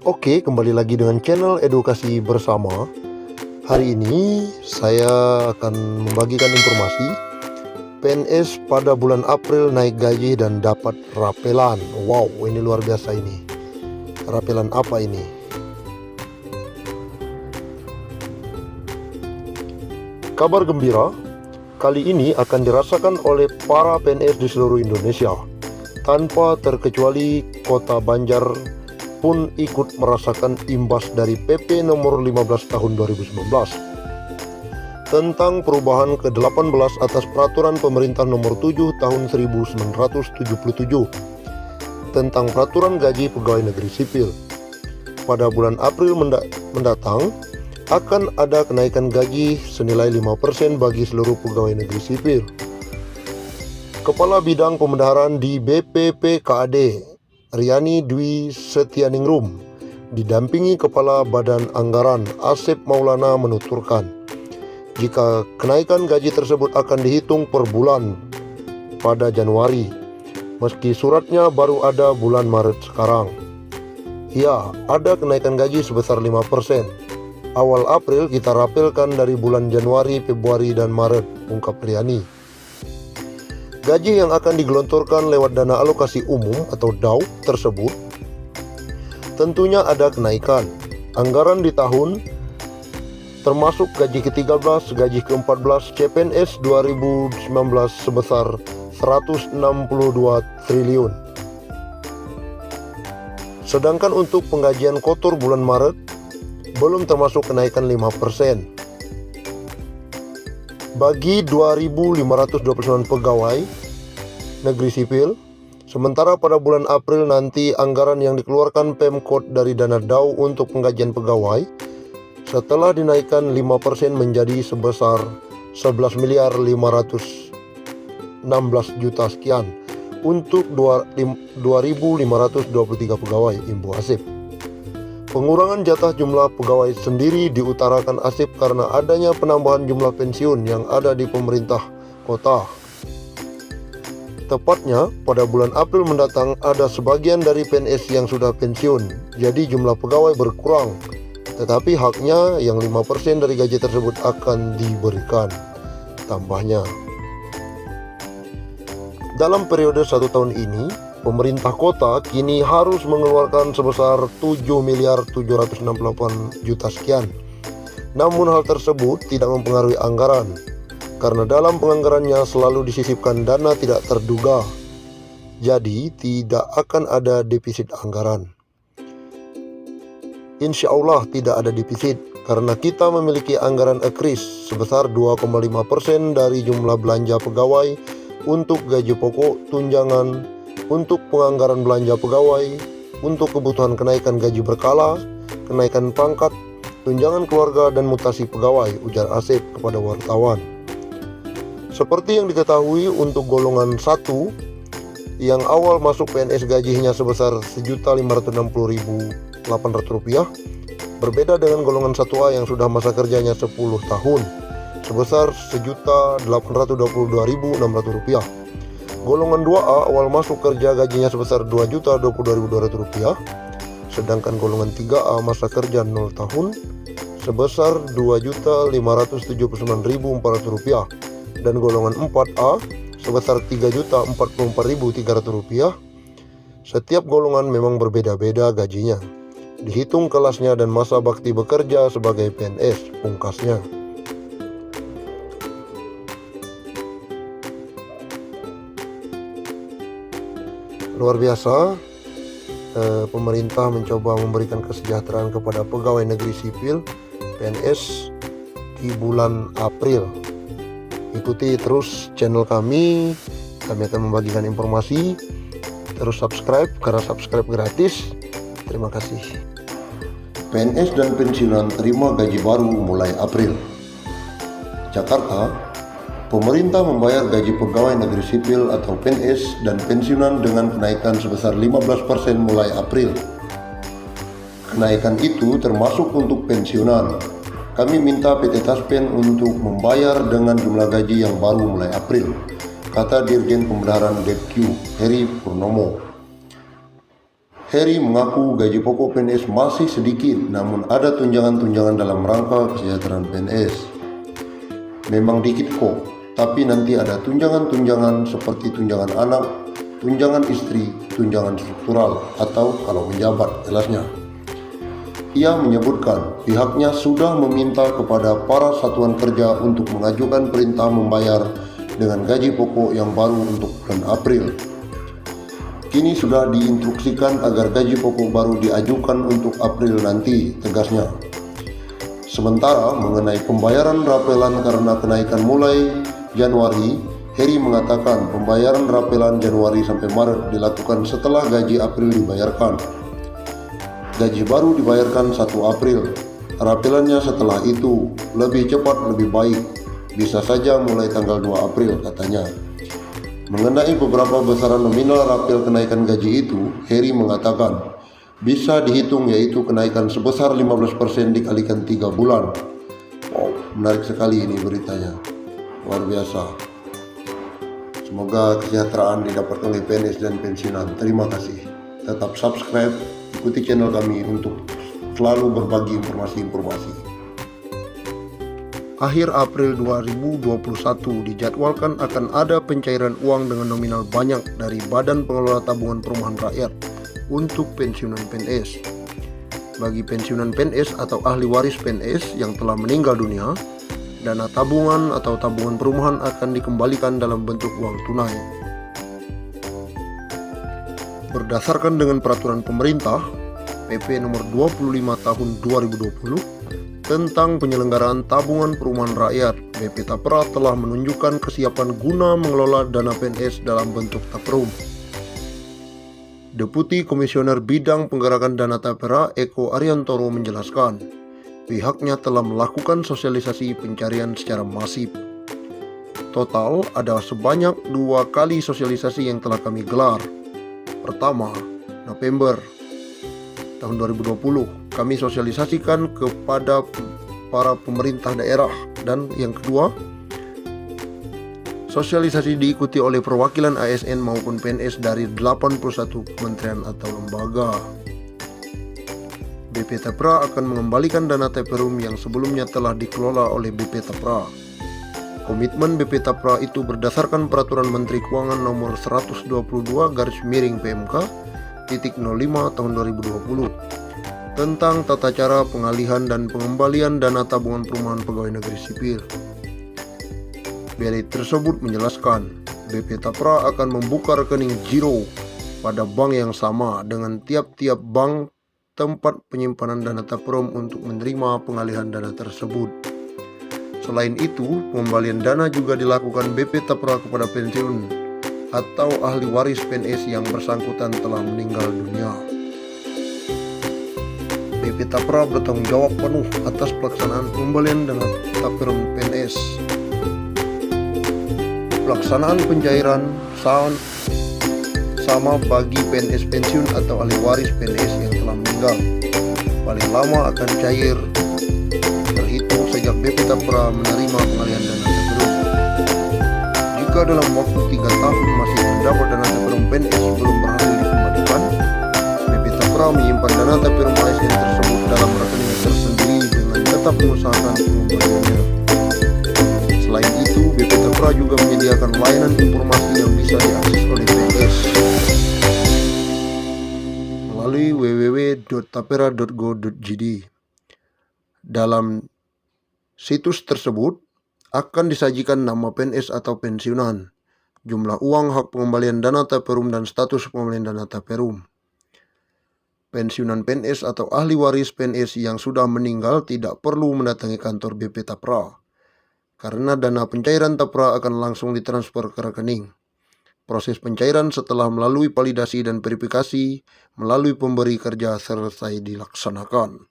Oke, kembali lagi dengan channel Edukasi Bersama. Hari ini saya akan membagikan informasi PNS pada bulan April naik gaji dan dapat rapelan. Wow, ini luar biasa ini. Rapelan apa ini? Kabar gembira kali ini akan dirasakan oleh para PNS di seluruh Indonesia. Tanpa terkecuali Kota Banjar pun ikut merasakan imbas dari PP nomor 15 tahun 2019 tentang perubahan ke-18 atas peraturan pemerintah nomor 7 tahun 1977 tentang peraturan gaji pegawai negeri sipil. Pada bulan April mendatang akan ada kenaikan gaji senilai 5% bagi seluruh pegawai negeri sipil. Kepala Bidang Pembendaharaan di BPPKAD Riani Dwi Setianingrum didampingi Kepala Badan Anggaran Asep Maulana menuturkan, jika kenaikan gaji tersebut akan dihitung per bulan pada Januari, meski suratnya baru ada bulan Maret sekarang. Ya, ada kenaikan gaji sebesar 5%. Awal April kita rapelkan dari bulan Januari, Februari, dan Maret, ungkap Riani. Gaji yang akan digelontorkan lewat dana alokasi umum atau DAU tersebut tentunya ada kenaikan anggaran di tahun termasuk gaji ke-13, gaji ke-14 CPNS 2019 sebesar 162 triliun. Sedangkan untuk penggajian kotor bulan Maret belum termasuk kenaikan 5%. Bagi 2.529 pegawai negeri sipil, sementara pada bulan April nanti anggaran yang dikeluarkan Pemkot dari dana DAU untuk penggajian pegawai setelah dinaikkan 5% menjadi sebesar 11.516 juta sekian untuk 2.523 pegawai, Ibu Asep. Pengurangan jatah jumlah pegawai sendiri diutarakan Asep karena adanya penambahan jumlah pensiun yang ada di pemerintah kota. Tepatnya pada bulan April mendatang ada sebagian dari PNS yang sudah pensiun, jadi jumlah pegawai berkurang. Tetapi haknya yang 5% dari gaji tersebut akan diberikan, tambahnya. Dalam periode 1 tahun ini, pemerintah kota kini harus mengeluarkan sebesar 7.768 juta sekian. Namun hal tersebut tidak mempengaruhi anggaran, karena dalam penganggarannya selalu disisipkan dana tidak terduga. Jadi tidak akan ada defisit anggaran. Insya Allah tidak ada defisit, karena kita memiliki anggaran ekris sebesar 2,5% dari jumlah belanja pegawai untuk gaji pokok, tunjangan, untuk penganggaran belanja pegawai, untuk kebutuhan kenaikan gaji berkala, kenaikan pangkat, tunjangan keluarga, dan mutasi pegawai, ujar Asep kepada wartawan. Seperti yang diketahui, untuk golongan 1 yang awal masuk PNS gajinya sebesar Rp1.560.800, berbeda dengan golongan 1A yang sudah masa kerjanya 10 tahun sebesar Rp1.822.600. Golongan 2A awal masuk kerja gajinya sebesar Rp2.022.200, sedangkan golongan 3A masa kerja 0 tahun sebesar Rp2.579.400 dan golongan 4A sebesar Rp3.044.300. Setiap golongan memang berbeda-beda gajinya, dihitung kelasnya dan masa bakti bekerja sebagai PNS, pungkasnya. Luar biasa, pemerintah mencoba memberikan kesejahteraan kepada pegawai negeri sipil PNS di bulan April. Ikuti terus channel kami akan membagikan informasi. Terus subscribe, karena subscribe gratis. Terima kasih. PNS dan pensiunan terima gaji baru mulai April. Jakarta, pemerintah membayar gaji pegawai negeri sipil atau PNS dan pensiunan dengan kenaikan sebesar 15% mulai April. Kenaikan itu termasuk untuk pensiunan. Kami minta PT Taspen untuk membayar dengan jumlah gaji yang baru mulai April, kata Dirjen Pembendaharaan DepQ Heri Purnomo. Heri mengaku gaji pokok PNS masih sedikit, namun ada tunjangan-tunjangan dalam rangka kesejahteraan PNS. Memang dikit kok, tapi nanti ada tunjangan-tunjangan seperti tunjangan anak, tunjangan istri, tunjangan struktural, atau kalau menjabat, jelasnya. Ia menyebutkan pihaknya sudah meminta kepada para satuan kerja untuk mengajukan perintah membayar dengan gaji pokok yang baru untuk bulan April. Kini sudah diinstruksikan agar gaji pokok baru diajukan untuk April nanti, tegasnya. Sementara mengenai pembayaran rapelan karena kenaikan mulai Januari, Heri mengatakan pembayaran rapelan Januari sampai Maret dilakukan setelah gaji April dibayarkan. Gaji baru dibayarkan 1 April, rapelannya setelah itu, lebih cepat lebih baik, bisa saja mulai tanggal 2 April, katanya. Mengenai beberapa besaran nominal rapel kenaikan gaji itu, Heri mengatakan bisa dihitung, yaitu kenaikan sebesar 15% dikalikan 3 bulan. Wow, menarik sekali ini beritanya, luar biasa. Semoga kesejahteraan didapatkan oleh PNS dan pensiunan. Terima kasih. Tetap subscribe, ikuti channel kami untuk selalu berbagi informasi-informasi. Akhir April 2021 dijadwalkan akan ada pencairan uang dengan nominal banyak dari Badan Pengelola Tabungan Perumahan Rakyat untuk pensiunan PNS. Bagi pensiunan PNS atau ahli waris PNS yang telah meninggal dunia, dana tabungan atau tabungan perumahan akan dikembalikan dalam bentuk uang tunai. Berdasarkan dengan peraturan pemerintah PP nomor 25 tahun 2020 tentang penyelenggaraan tabungan perumahan rakyat, BP Tapera telah menunjukkan kesiapan guna mengelola dana PNS dalam bentuk Taperum. Deputi Komisioner Bidang Penggerakan Dana Tapera Eko Ariantoro menjelaskan, pihaknya telah melakukan sosialisasi pencarian secara masif. Total ada sebanyak 2 kali sosialisasi yang telah kami gelar. Pertama, November tahun 2020 kami sosialisasikan kepada para pemerintah daerah, dan yang kedua, sosialisasi diikuti oleh perwakilan ASN maupun PNS dari 81 kementerian atau lembaga. BP Tapera akan mengembalikan dana Taperum yang sebelumnya telah dikelola oleh BP Tapera. Komitmen BP Tapera itu berdasarkan Peraturan Menteri Keuangan nomor 122/PMK-05 tahun 2020 tentang tata cara pengalihan dan pengembalian dana tabungan perumahan pegawai negeri sipil. BLI tersebut menjelaskan, BP Tapera akan membuka rekening giro pada bank yang sama dengan tiap-tiap bank tempat penyimpanan dana Taperum untuk menerima pengalihan dana tersebut. Selain itu, pengembalian dana juga dilakukan BP Tapera kepada pensiun atau ahli waris PNS yang bersangkutan telah meninggal dunia. BP Tapera bertanggung jawab penuh atas pelaksanaan pengembalian dana Taperum PNS. Pelaksanaan pencairan sama bagi PNS pensiun atau ahli waris PNS yang telah meninggal. Paling lama akan cair terhitung sejak BP Tapera menerima pengalihan dana Taperum. Jika dalam waktu 3 tahun masih mendapat dana Taperum PNS belum berhasil dikembalikan, BP Tapera menyimpan dana Taperum ASN tersebut dalam rekening tersendiri dengan tetap mengusahakan pengembaliannya. Selain itu, BP Tapera juga menyediakan layanan informasi yang bisa diakses oleh PNS melalui www.tapera.go.id. Dalam situs tersebut akan disajikan nama PNS atau pensiunan, jumlah uang hak pengembalian dana Taperum dan status pengembalian dana Taperum. Pensiunan PNS atau ahli waris PNS yang sudah meninggal tidak perlu mendatangi kantor BP Tapera, karena dana pencairan Tapera akan langsung ditransfer ke rekening. Proses pencairan setelah melalui validasi dan verifikasi melalui pemberi kerja selesai dilaksanakan.